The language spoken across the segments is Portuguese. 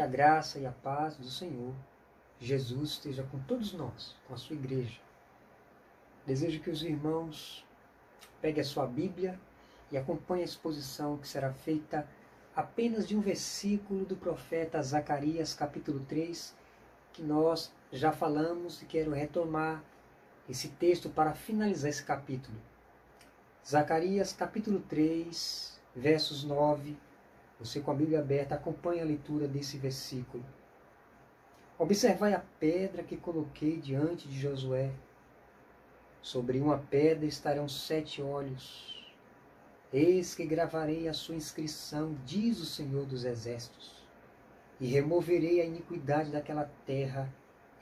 Que a graça e a paz do Senhor Jesus esteja com todos nós, com a sua igreja. Desejo que os irmãos peguem a sua Bíblia e acompanhem a exposição que será feita apenas de um versículo do profeta Zacarias, capítulo 3, que nós já falamos e quero retomar esse texto para finalizar esse capítulo. Zacarias, capítulo 3, versos 9. Você com a Bíblia aberta, acompanhe a leitura desse versículo. Observai a pedra que coloquei diante de Josué. Sobre uma pedra estarão 7 olhos. Eis que gravarei a sua inscrição, diz o Senhor dos Exércitos, e removerei a iniquidade daquela terra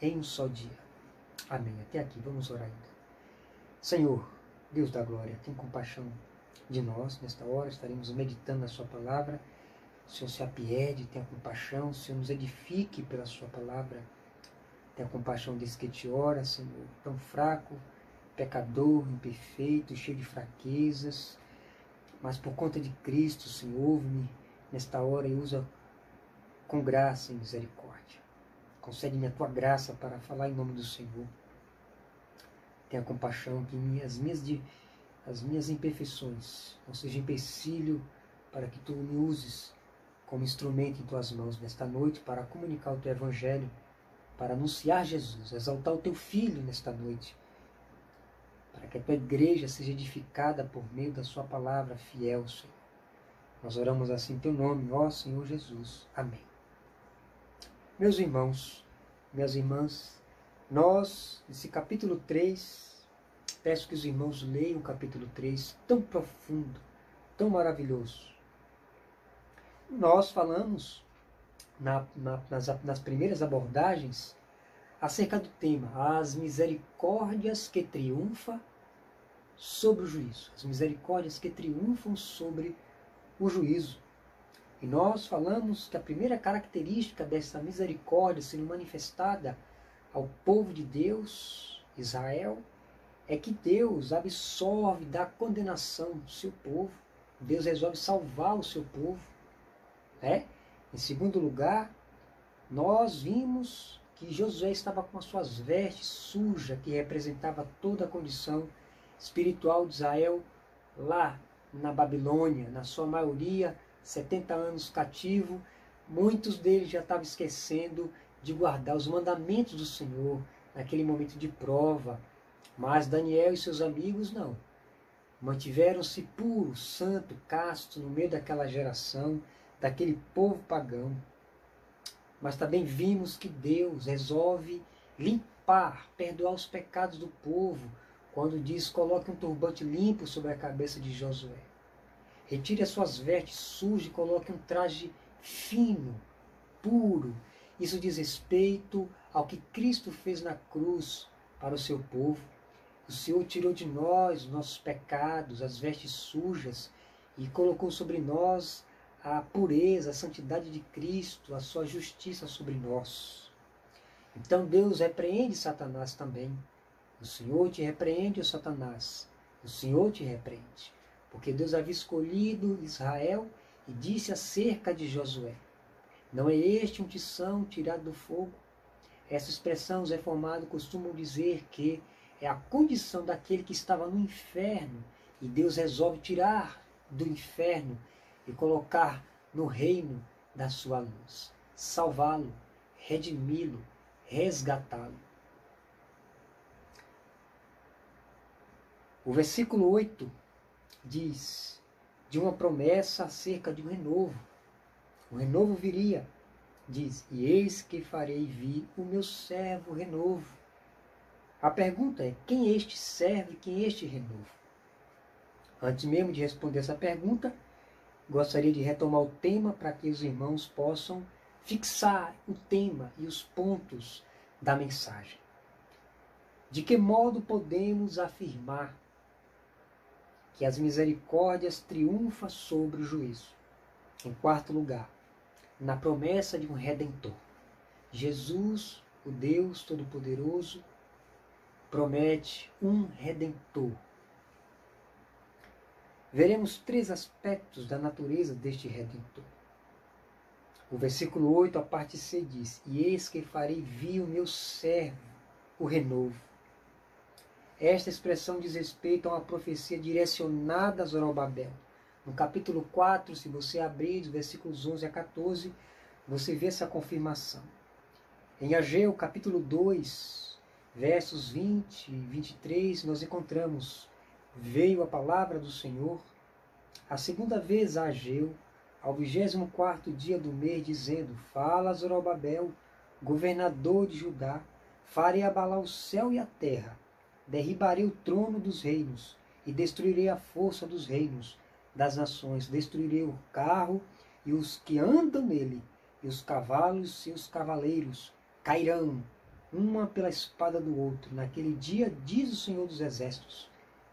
em um só dia. Amém. Até aqui, vamos orar ainda. Senhor, Deus da glória, tem compaixão de nós. Nesta hora estaremos meditando na sua palavra. O Senhor se apiede, tenha compaixão, o Senhor nos edifique pela sua palavra. Tenha compaixão desse que te ora, Senhor, tão fraco, pecador, imperfeito, cheio de fraquezas. Mas por conta de Cristo, Senhor, ouve-me nesta hora e usa com graça e misericórdia. Concede-me a tua graça para falar em nome do Senhor. Tenha compaixão que as minhas imperfeições não sejam empecilho para que tu me uses como instrumento em tuas mãos nesta noite para comunicar o teu evangelho, para anunciar Jesus, exaltar o teu Filho nesta noite, para que a tua igreja seja edificada por meio da sua palavra fiel, Senhor. Nós oramos assim em teu nome, ó Senhor Jesus. Amém. Meus irmãos, minhas irmãs, nós, nesse capítulo 3, peço que os irmãos leiam o capítulo 3, tão profundo, tão maravilhoso. Nós falamos nas primeiras abordagens acerca do tema, as misericórdias que triunfam sobre o juízo. As misericórdias que triunfam sobre o juízo. E nós falamos que a primeira característica dessa misericórdia sendo manifestada ao povo de Deus, Israel, é que Deus absolve da condenação o seu povo. Deus resolve salvar o seu povo. Em segundo lugar, nós vimos que Josué estava com as suas vestes sujas, que representava toda a condição espiritual de Israel lá na Babilônia, na sua maioria, 70 anos cativo. Muitos deles já estavam esquecendo de guardar os mandamentos do Senhor naquele momento de prova. Mas Daniel e seus amigos não. Mantiveram-se puros, santo, casto, no meio daquela geração, daquele povo pagão. Mas também vimos que Deus resolve limpar, perdoar os pecados do povo, quando diz, coloque um turbante limpo sobre a cabeça de Josué. Retire as suas vestes sujas e coloque um traje fino, puro. Isso diz respeito ao que Cristo fez na cruz para o seu povo. O Senhor tirou de nós os nossos pecados, as vestes sujas, e colocou sobre nós a pureza, a santidade de Cristo, a sua justiça sobre nós. Então Deus repreende Satanás também. O Senhor te repreende, ó Satanás. O Senhor te repreende. Porque Deus havia escolhido Israel e disse acerca de Josué: não é este um tição tirado do fogo? Essa expressão os reformados costumam dizer que é a condição daquele que estava no inferno e Deus resolve tirar do inferno e colocar no reino da sua luz, salvá-lo, redimi-lo, resgatá-lo. O versículo 8 diz de uma promessa acerca de um renovo. O renovo viria, diz, e eis que farei vir o meu servo renovo. A pergunta é, quem é este servo e quem é este renovo? Antes mesmo de responder essa pergunta, gostaria de retomar o tema para que os irmãos possam fixar o tema e os pontos da mensagem. De que modo podemos afirmar que as misericórdias triunfam sobre o juízo? Em quarto lugar, na promessa de um Redentor. Jesus, o Deus Todo-Poderoso, promete um Redentor. Veremos 3 aspectos da natureza deste Redentor. O versículo 8, a parte C diz: E eis que farei vir o meu servo, o renovo. Esta expressão diz respeito a uma profecia direcionada a Zorobabel. No capítulo 4, se você abrir, dos versículos 11 a 14, você vê essa confirmação. Em Ageu, capítulo 2, versos 20 e 23, nós encontramos: Veio a palavra do Senhor a segunda vez a Ageu, ao 24º dia do mês, dizendo: Fala, Zorobabel, governador de Judá, farei abalar o céu e a terra, derribarei o trono dos reinos, e destruirei a força dos reinos das nações, destruirei o carro e os que andam nele, e os cavalos e os cavaleiros cairão, uma pela espada do outro. Naquele dia, diz o Senhor dos Exércitos: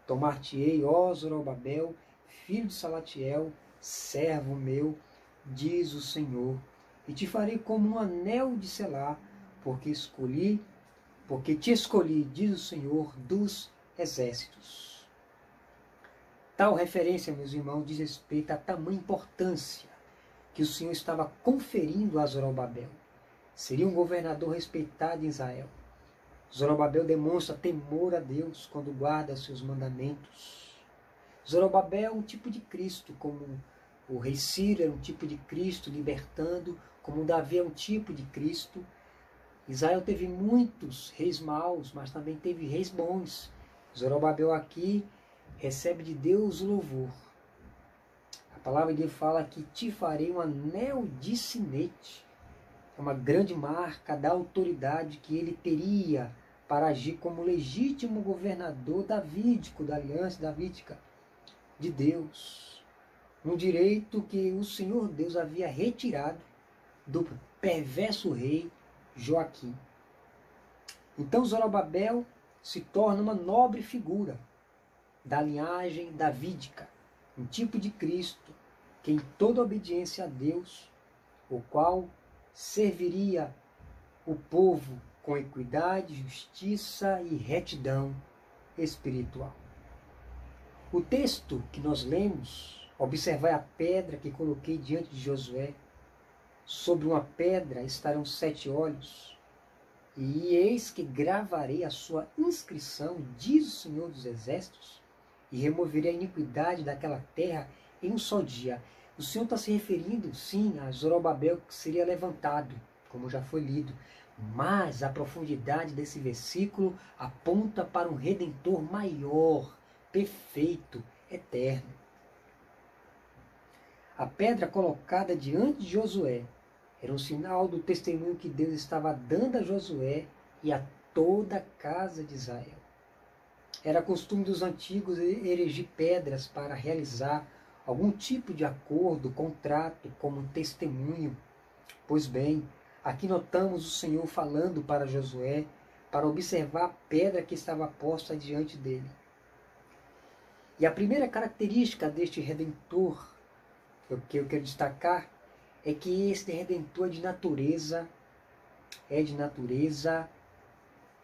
Tomar-te-ei, ó Zorobabel, filho de Salatiel, servo meu, diz o Senhor, e te farei como um anel de selar, porque te escolhi, diz o Senhor dos Exércitos. Tal referência, meus irmãos, diz respeito à tamanha importância que o Senhor estava conferindo a Zorobabel. Seria um governador respeitado em Israel. Zorobabel demonstra temor a Deus quando guarda seus mandamentos. Zorobabel é um tipo de Cristo, como o rei Ciro era um tipo de Cristo libertando, como Davi é um tipo de Cristo. Israel teve muitos reis maus, mas também teve reis bons. Zorobabel aqui recebe de Deus o louvor. A palavra de Deus fala que te farei um anel de sinete. É uma grande marca da autoridade que ele teria para agir como legítimo governador davídico, da aliança davídica de Deus. Um direito que o Senhor Deus havia retirado do perverso rei Joaquim. Então Zorobabel se torna uma nobre figura da linhagem davídica, um tipo de Cristo que em toda obediência a Deus, o qual serviria o povo com equidade, justiça e retidão espiritual. O texto que nós lemos: observai a pedra que coloquei diante de Josué, sobre uma pedra estarão 7 olhos, e eis que gravarei a sua inscrição, diz o Senhor dos Exércitos, e removerei a iniquidade daquela terra em um só dia. O Senhor está se referindo, sim, a Zorobabel que seria levantado, como já foi lido, mas a profundidade desse versículo aponta para um Redentor maior, perfeito, eterno. A pedra colocada diante de Josué era um sinal do testemunho que Deus estava dando a Josué e a toda a casa de Israel. Era costume dos antigos erigir pedras para realizar algum tipo de acordo, contrato, como um testemunho. Pois bem, aqui notamos o Senhor falando para Josué para observar a pedra que estava posta diante dele. E a primeira característica deste Redentor, que eu quero destacar, é que este Redentor é de natureza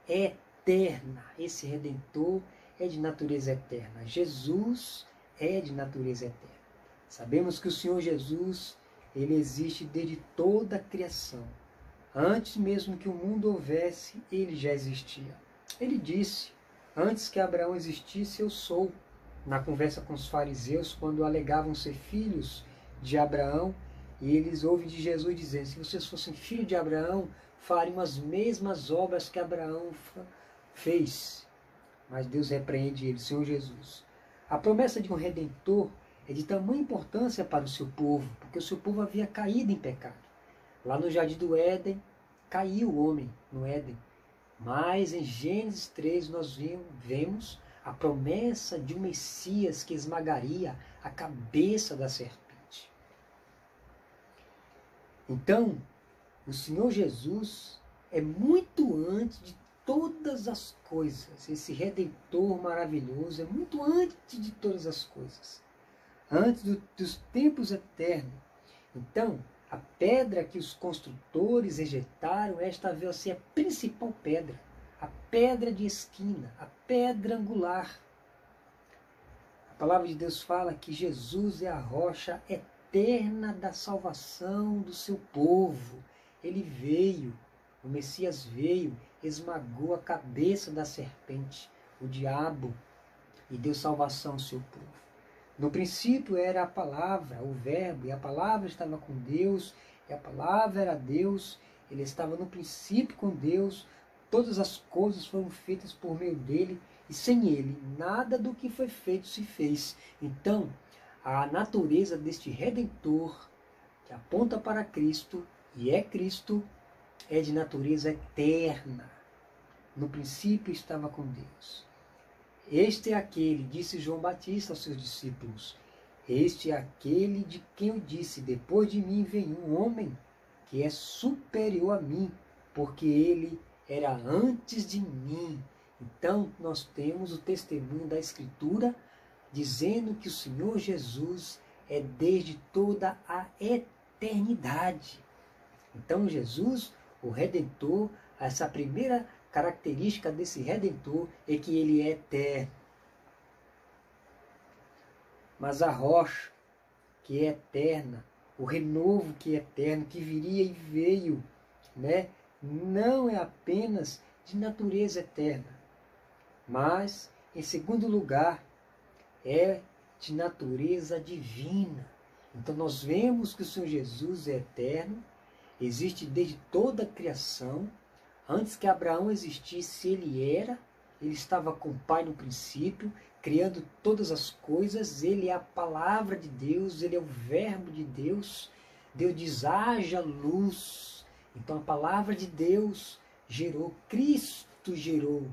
eterna. Esse Redentor é de natureza eterna. Jesus é de natureza eterna. Sabemos que o Senhor Jesus, ele existe desde toda a criação. Antes mesmo que o mundo houvesse, ele já existia. Ele disse: antes que Abraão existisse, eu sou. Na conversa com os fariseus, quando alegavam ser filhos de Abraão, e eles ouvem de Jesus dizendo: se vocês fossem filhos de Abraão, fariam as mesmas obras que Abraão fez. Mas Deus repreende ele, Senhor Jesus. A promessa de um Redentor é de tamanha importância para o seu povo, porque o seu povo havia caído em pecado. Lá no Jardim do Éden, caiu o homem no Éden. Mas em Gênesis 3 nós vemos a promessa de um Messias que esmagaria a cabeça da serpente. Então, o Senhor Jesus é muito antes de todas as coisas. Esse Redentor maravilhoso é muito antes de todas as coisas. Antes dos tempos eternos. Então, a pedra que os construtores rejeitaram, esta veio a ser a principal pedra. A pedra de esquina, a pedra angular. A palavra de Deus fala que Jesus é a rocha eterna eterna da salvação do seu povo. Ele veio, o Messias veio, esmagou a cabeça da serpente, o diabo, e deu salvação ao seu povo. No princípio era a palavra, o verbo, e a palavra estava com Deus, e a palavra era Deus, ele estava no princípio com Deus, todas as coisas foram feitas por meio dele, e sem ele, nada do que foi feito se fez. Então, a natureza deste Redentor, que aponta para Cristo, e é Cristo, é de natureza eterna. No princípio estava com Deus. Este é aquele, disse João Batista aos seus discípulos, este é aquele de quem eu disse, depois de mim vem um homem que é superior a mim, porque ele era antes de mim. Então nós temos o testemunho da Escritura dizendo que o Senhor Jesus é desde toda a eternidade. Então Jesus, o Redentor, essa primeira característica desse Redentor é que ele é eterno. Mas a rocha, que é eterna, o renovo que é eterno, que viria e veio, né, não é apenas de natureza eterna, mas, em segundo lugar, é de natureza divina. Então nós vemos que o Senhor Jesus é eterno, existe desde toda a criação. Antes que Abraão existisse, ele estava com o Pai no princípio, criando todas as coisas, ele é a palavra de Deus, ele é o verbo de Deus. Deus diz, haja luz. Então a palavra de Deus gerou, Cristo gerou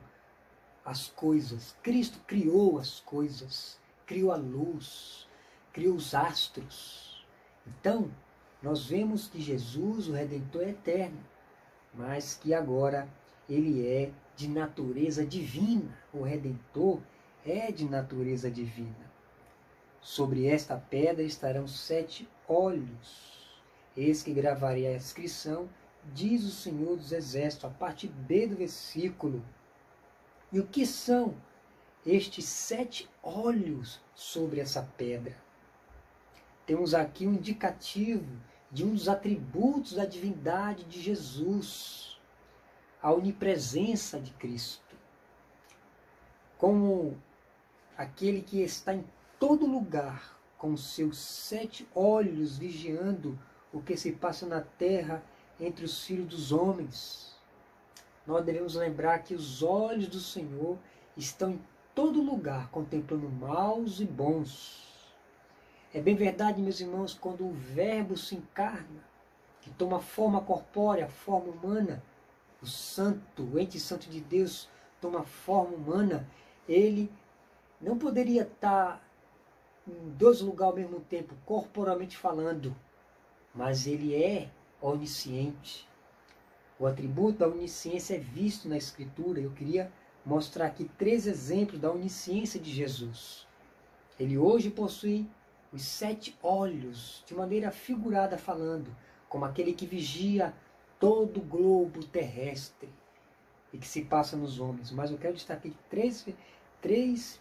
as coisas, Cristo criou as coisas, criou a luz, criou os astros. Então, nós vemos que Jesus, o Redentor, é eterno, mas que agora ele é de natureza divina. O Redentor é de natureza divina. Sobre esta pedra estarão 7 olhos. Eis que gravarei a inscrição, diz o Senhor dos Exércitos, a parte B do versículo. E o que são estes 7 olhos sobre essa pedra? Temos aqui um indicativo de um dos atributos da divindade de Jesus, a onipresença de Cristo, como aquele que está em todo lugar, com seus 7 olhos vigiando o que se passa na terra entre os filhos dos homens. Nós devemos lembrar que os olhos do Senhor estão em todo lugar, contemplando maus e bons. É bem verdade, meus irmãos, quando o Verbo se encarna, que toma forma corpórea, forma humana, o Santo, o ente santo de Deus toma forma humana, ele não poderia estar em 2 lugares ao mesmo tempo, corporalmente falando, mas ele é onisciente. O atributo da onisciência é visto na Escritura. Eu queria mostrar aqui 3 exemplos da onisciência de Jesus. Ele hoje possui os 7 olhos, de maneira figurada falando, como aquele que vigia todo o globo terrestre e que se passa nos homens. Mas eu quero destacar aqui três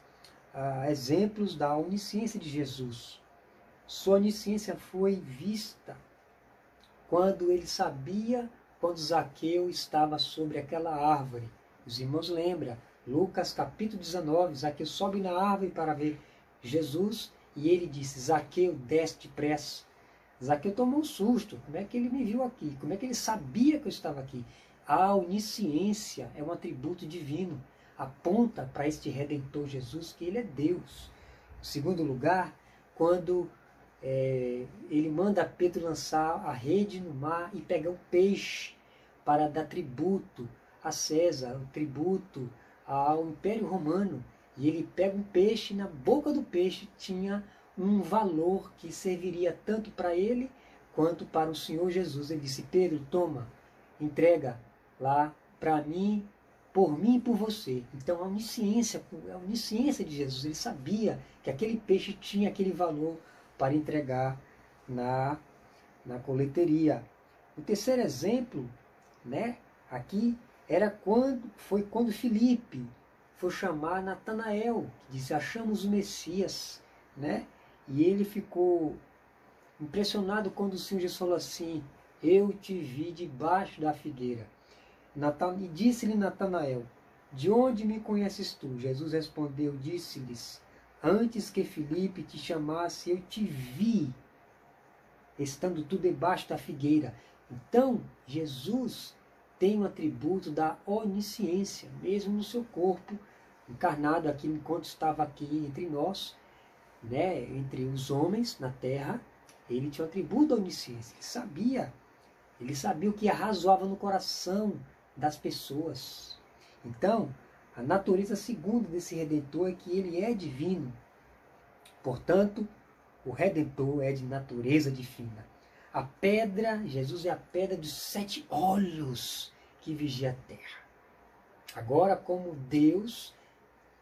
exemplos da onisciência de Jesus. Sua onisciência foi vista quando ele sabia quando Zaqueu estava sobre aquela árvore. Os irmãos lembram, Lucas capítulo 19, Zaqueu sobe na árvore para ver Jesus e ele disse, Zaqueu, desce depressa. Zaqueu tomou um susto, como é que ele me viu aqui? Como é que ele sabia que eu estava aqui? A onisciência é um atributo divino, aponta para este Redentor Jesus, que ele é Deus. Em segundo lugar, quando ele manda Pedro lançar a rede no mar e pegar um peixe para dar tributo a César, o tributo ao Império Romano. E ele pega um peixe, e na boca do peixe tinha um valor que serviria tanto para ele quanto para o Senhor Jesus. Ele disse, Pedro, toma, entrega lá para mim, por mim e por você. Então a onisciência de Jesus, ele sabia que aquele peixe tinha aquele valor para entregar na coleteria. O terceiro exemplo, né, aqui, foi quando Filipe foi chamar Natanael, que disse, achamos o Messias, né? E ele ficou impressionado quando o Senhor Jesus falou assim: eu te vi debaixo da figueira. E disse-lhe Natanael: de onde me conheces tu? Jesus respondeu, disse-lhes: antes que Filipe te chamasse, eu te vi, estando tu debaixo da figueira. Então, Jesus tem o atributo da onisciência, mesmo no seu corpo, encarnado aqui, enquanto estava aqui entre nós, né, entre os homens na terra, ele tinha o atributo da onisciência. Ele sabia o que arrazoava no coração das pessoas. Então, a natureza segunda desse Redentor é que ele é divino. Portanto, o Redentor é de natureza divina. A pedra, Jesus é a pedra dos 7 olhos que vigia a terra. Agora, como Deus,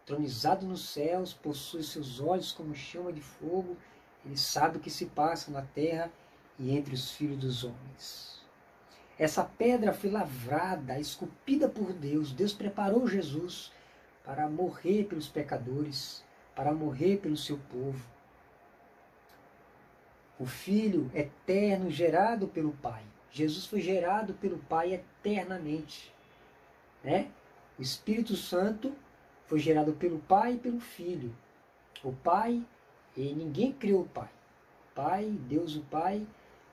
tronizado nos céus, possui seus olhos como chama de fogo, ele sabe o que se passa na terra e entre os filhos dos homens. Essa pedra foi lavrada, esculpida por Deus. Deus preparou Jesus para morrer pelos pecadores, para morrer pelo seu povo. O Filho eterno gerado pelo Pai. Jesus foi gerado pelo Pai eternamente, né? O Espírito Santo foi gerado pelo Pai e pelo Filho. O Pai, ninguém criou o Pai. O Pai, Deus o Pai,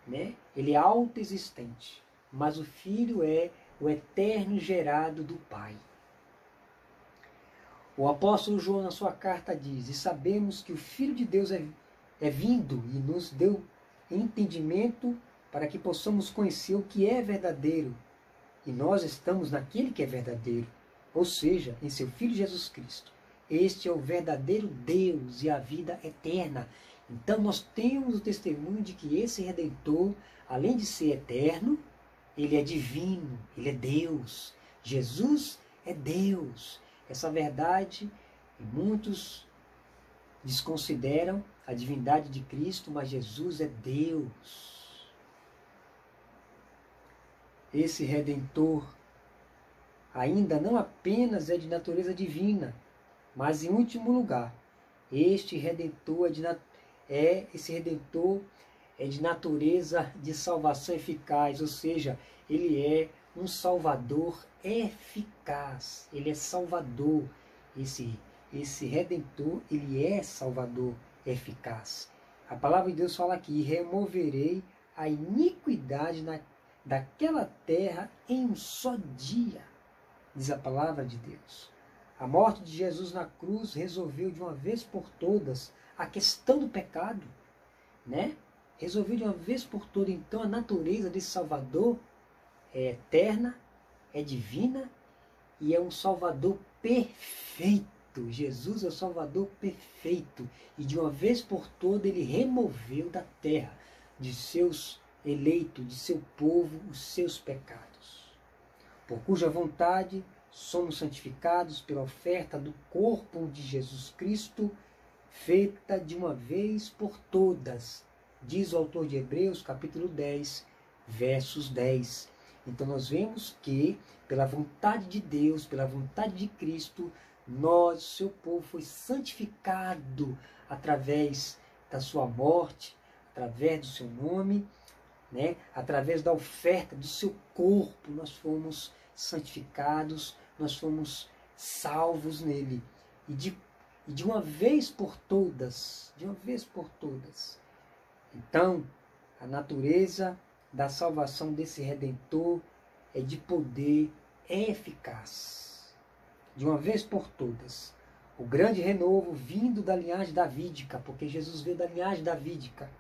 né? Ele é autoexistente. Mas o Filho é o eterno gerado do Pai. O apóstolo João, na sua carta, diz: e sabemos que o Filho de Deus é vindo e nos deu entendimento para que possamos conhecer o que é verdadeiro. E nós estamos naquele que é verdadeiro, ou seja, em seu Filho Jesus Cristo. Este é o verdadeiro Deus e a vida eterna. Então nós temos o testemunho de que esse Redentor, além de ser eterno, ele é divino, ele é Deus. Jesus é Deus. Essa verdade, muitos desconsideram a divindade de Cristo, mas Jesus é Deus. Esse Redentor ainda não apenas é de natureza divina, mas em último lugar, esse Redentor é de natureza de salvação eficaz, ou seja, ele é um Salvador eficaz. Ele é Salvador. Esse Redentor, ele é Salvador eficaz. A palavra de Deus fala aqui: removerei a iniquidade daquela terra em um só dia, diz a palavra de Deus. A morte de Jesus na cruz resolveu de uma vez por todas a questão do pecado, né? Resolveu de uma vez por todas. Então a natureza desse Salvador é eterna, é divina e é um Salvador perfeito. Jesus é o Salvador perfeito. E de uma vez por todas ele removeu da terra, de seus eleitos, de seu povo, os seus pecados. Por cuja vontade somos santificados pela oferta do corpo de Jesus Cristo, feita de uma vez por todas, diz o autor de Hebreus, capítulo 10, versos 10. Então nós vemos que, pela vontade de Deus, pela vontade de Cristo, nós, seu povo, foi santificado através da sua morte, através do seu nome, né? Através da oferta do seu corpo, nós fomos santificados, nós fomos salvos nele. E de uma vez por todas, Então, a natureza da salvação desse Redentor é de poder eficaz. De uma vez por todas. O grande renovo vindo da linhagem davídica, porque Jesus veio da linhagem davídica,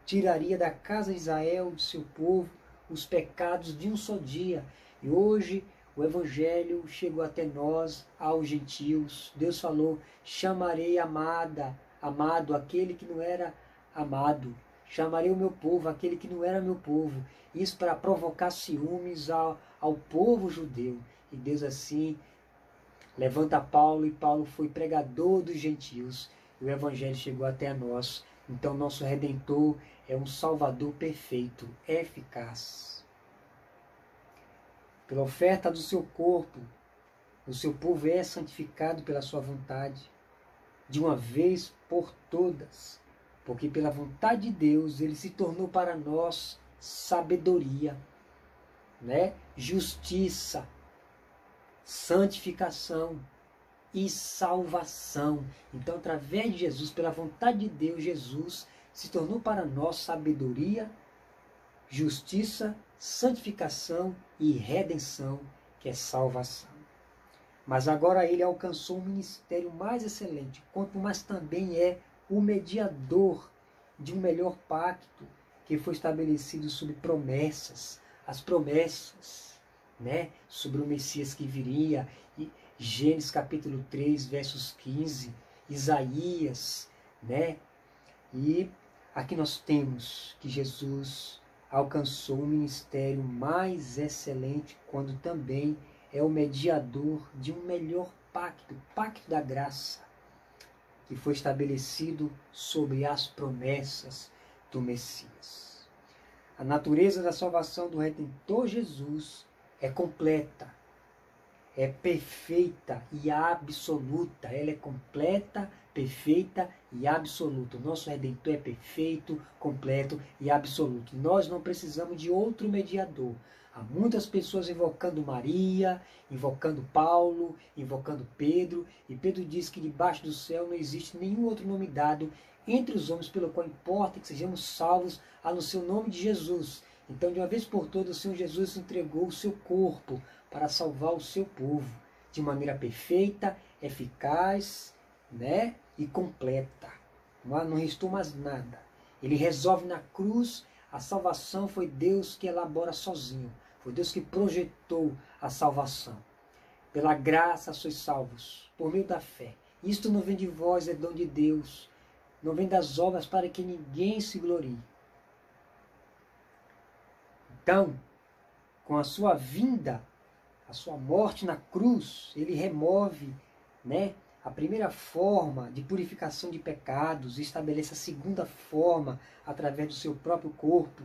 tiraria da casa de Israel, do seu povo, os pecados de um só dia. E hoje o Evangelho chegou até nós, aos gentios. Deus falou: chamarei amado aquele que não era amado. Chamarei o meu povo, aquele que não era meu povo. Isso para provocar ciúmes ao povo judeu. E Deus assim levanta Paulo, e Paulo foi pregador dos gentios. E o Evangelho chegou até nós. Então nosso Redentor é um Salvador perfeito, eficaz. Pela oferta do seu corpo, o seu povo é santificado pela sua vontade, de uma vez por todas, porque pela vontade de Deus ele se tornou para nós sabedoria, né? Justiça, santificação e salvação. Então, através de Jesus, pela vontade de Deus, Jesus se tornou para nós sabedoria, justiça, santificação e redenção, que é salvação. Mas agora ele alcançou um ministério mais excelente, quanto mais também é o mediador de um melhor pacto que foi estabelecido sob promessas, as promessas, né, sobre o Messias que viria, Gênesis capítulo 3, versos 15, Isaías, né? E aqui nós temos que Jesus alcançou um ministério mais excelente quando também é o mediador de um melhor pacto, o pacto da graça, que foi estabelecido sobre as promessas do Messias. A natureza da salvação do Redentor Jesus é completa, é perfeita e absoluta. Ela é completa, perfeita e absoluta. O nosso Redentor é perfeito, completo e absoluto. Nós não precisamos de outro mediador. Há muitas pessoas invocando Maria, invocando Paulo, invocando Pedro, e Pedro diz que debaixo do céu não existe nenhum outro nome dado entre os homens pelo qual importa que sejamos salvos, a não ser o nome de Jesus. Então, de uma vez por todas, o Senhor Jesus entregou o seu corpo para salvar o seu povo de maneira perfeita, eficaz, né, e completa. Não restou mais nada. Ele resolve na cruz. A salvação foi Deus que elabora sozinho. Foi Deus que projetou a salvação. Pela graça sois salvos, por meio da fé. Isto não vem de vós, é dom de Deus. Não vem das obras para que ninguém se glorie. Então, com a sua vinda, a sua morte na cruz, ele remove, né, a primeira forma de purificação de pecados e estabelece a segunda forma através do seu próprio corpo.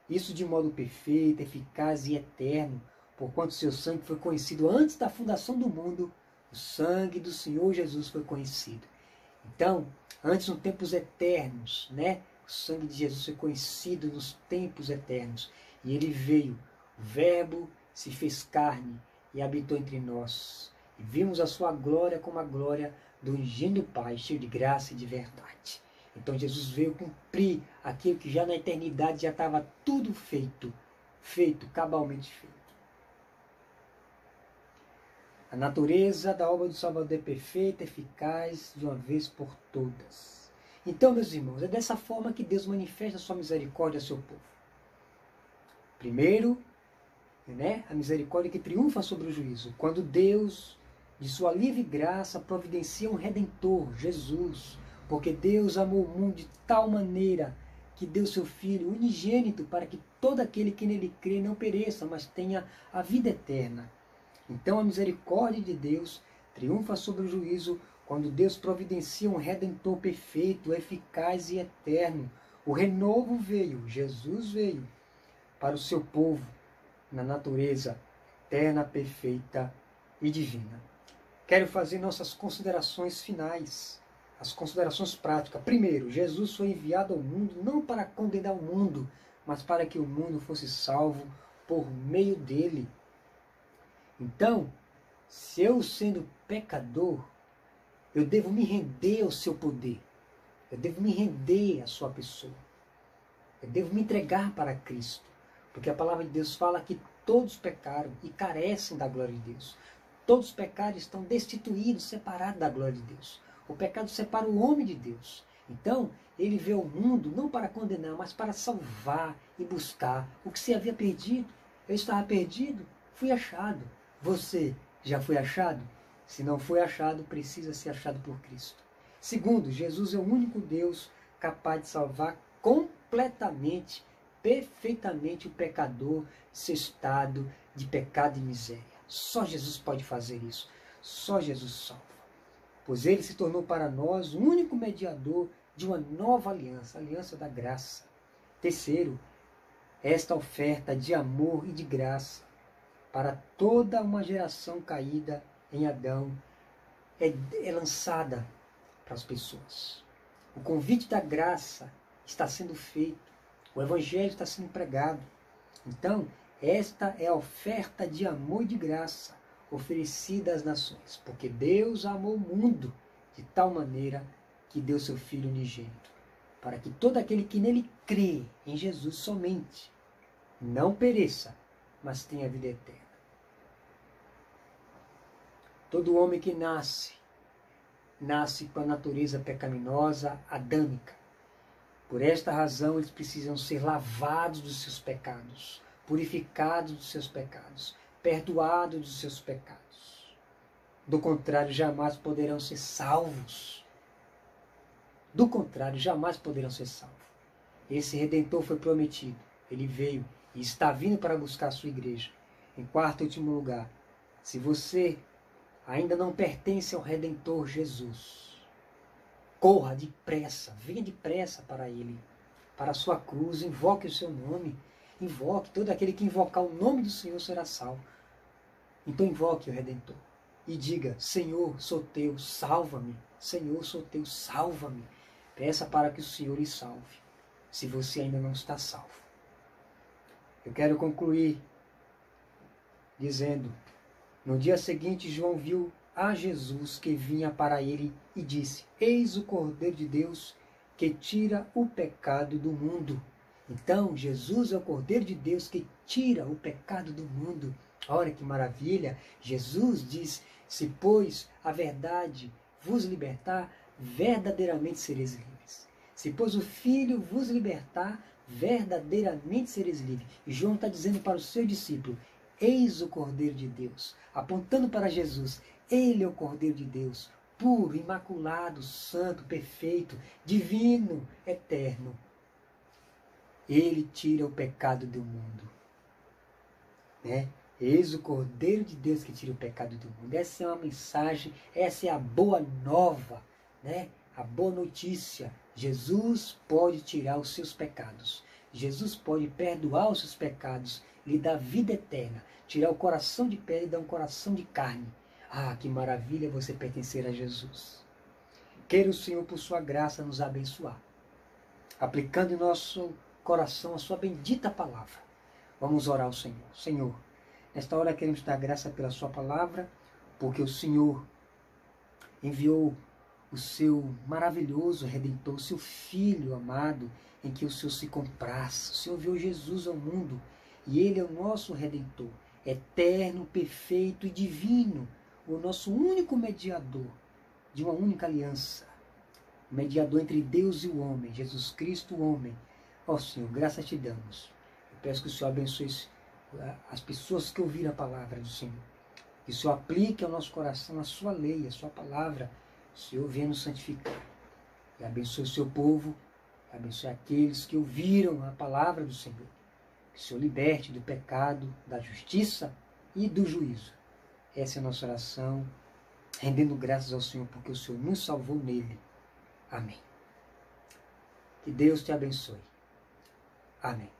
Isso de modo perfeito, eficaz e eterno, porquanto seu sangue foi conhecido antes da fundação do mundo, o sangue do Senhor Jesus foi conhecido. Então, antes nos tempos eternos, né, o sangue de Jesus foi conhecido nos tempos eternos. E ele veio, o Verbo se fez carne e habitou entre nós. E vimos a sua glória como a glória do unigênito Pai, cheio de graça e de verdade. Então Jesus veio cumprir aquilo que já na eternidade já estava tudo feito, cabalmente feito. A natureza da obra do Salvador é perfeita, eficaz, de uma vez por todas. Então, meus irmãos, é dessa forma que Deus manifesta a sua misericórdia ao seu povo. Primeiro, né, a misericórdia que triunfa sobre o juízo. Quando Deus, de sua livre graça, providencia um Redentor, Jesus. Porque Deus amou o mundo de tal maneira que deu seu Filho unigênito para que todo aquele que nele crê não pereça, mas tenha a vida eterna. Então a misericórdia de Deus triunfa sobre o juízo quando Deus providencia um Redentor perfeito, eficaz e eterno. O renovo veio, Jesus veio para o seu povo na natureza eterna, perfeita e divina. Quero fazer nossas considerações finais, as considerações práticas. Primeiro, Jesus foi enviado ao mundo não para condenar o mundo, mas para que o mundo fosse salvo por meio dele. Então, se eu sendo pecador, eu devo me render ao seu poder. Eu devo me render à sua pessoa. Eu devo me entregar para Cristo. Porque a palavra de Deus fala que todos pecaram e carecem da glória de Deus. Todos pecaram e estão destituídos, separados da glória de Deus. O pecado separa o homem de Deus. Então, ele veio ao mundo não para condenar, mas para salvar e buscar o que se havia perdido. Eu estava perdido, fui achado. Você já foi achado? Se não foi achado, precisa ser achado por Cristo. Segundo, Jesus é o único Deus capaz de salvar completamente, perfeitamente o pecador de seu estado de pecado e miséria. Só Jesus pode fazer isso. Só Jesus salva. Pois ele se tornou para nós o único mediador de uma nova aliança, a aliança da graça. Terceiro, esta oferta de amor e de graça para toda uma geração caída em Adão é lançada para as pessoas. O convite da graça está sendo feito. O Evangelho está sendo pregado. Então, esta é a oferta de amor e de graça oferecida às nações. Porque Deus amou o mundo de tal maneira que deu seu Filho unigênito, para que todo aquele que nele crê, em Jesus somente, não pereça, mas tenha vida eterna. Todo homem que nasce com a natureza pecaminosa adâmica. Por esta razão, eles precisam ser lavados dos seus pecados, purificados dos seus pecados, perdoados dos seus pecados. Do contrário, jamais poderão ser salvos. Do contrário, jamais poderão ser salvos. Esse Redentor foi prometido. Ele veio e está vindo para buscar a sua igreja. Em quarto e último lugar, se você ainda não pertence ao Redentor Jesus, corra depressa, venha depressa para Ele, para a sua cruz, invoque o seu nome, invoque, todo aquele que invocar o nome do Senhor será salvo. Então invoque o Redentor e diga: Senhor, sou teu, salva-me. Senhor, sou teu, salva-me. Peça para que o Senhor lhe salve, se você ainda não está salvo. Eu quero concluir dizendo: no dia seguinte, João viu a Jesus que vinha para ele e disse: Eis o Cordeiro de Deus que tira o pecado do mundo. Então, Jesus é o Cordeiro de Deus que tira o pecado do mundo. Olha que maravilha! Jesus diz: se, pois, a verdade vos libertar, verdadeiramente sereis livres. Se, pois, o Filho vos libertar, verdadeiramente sereis livres. E João está dizendo para o seu discípulo: eis o Cordeiro de Deus, apontando para Jesus. Ele é o Cordeiro de Deus, puro, imaculado, santo, perfeito, divino, eterno. Ele tira o pecado do mundo. Né? Eis o Cordeiro de Deus que tira o pecado do mundo. Essa é uma mensagem, essa é a boa nova, né? A boa notícia. Jesus pode tirar os seus pecados. Jesus pode perdoar os seus pecados, lhe dar vida eterna, tirar o coração de pedra e dar um coração de carne. Ah, que maravilha você pertencer a Jesus. Queira o Senhor, por sua graça, nos abençoar, aplicando em nosso coração a sua bendita palavra. Vamos orar ao Senhor. Senhor, nesta hora queremos dar graça pela sua palavra, porque o Senhor enviou o seu maravilhoso Redentor, o seu Filho amado, em que o Senhor se comprasse. O Senhor enviou Jesus ao mundo, e Ele é o nosso Redentor, eterno, perfeito e divino, o nosso único mediador de uma única aliança, mediador entre Deus e o homem, Jesus Cristo, o homem. Ó Senhor, graças te damos. Eu peço que o Senhor abençoe as pessoas que ouviram a palavra do Senhor. Que o Senhor aplique ao nosso coração a sua lei, a sua palavra. O Senhor venha nos santificar. E abençoe o seu povo, abençoe aqueles que ouviram a palavra do Senhor. Que o Senhor liberte do pecado, da justiça e do juízo. Essa é a nossa oração, rendendo graças ao Senhor, porque o Senhor nos salvou nele. Amém. Que Deus te abençoe. Amém.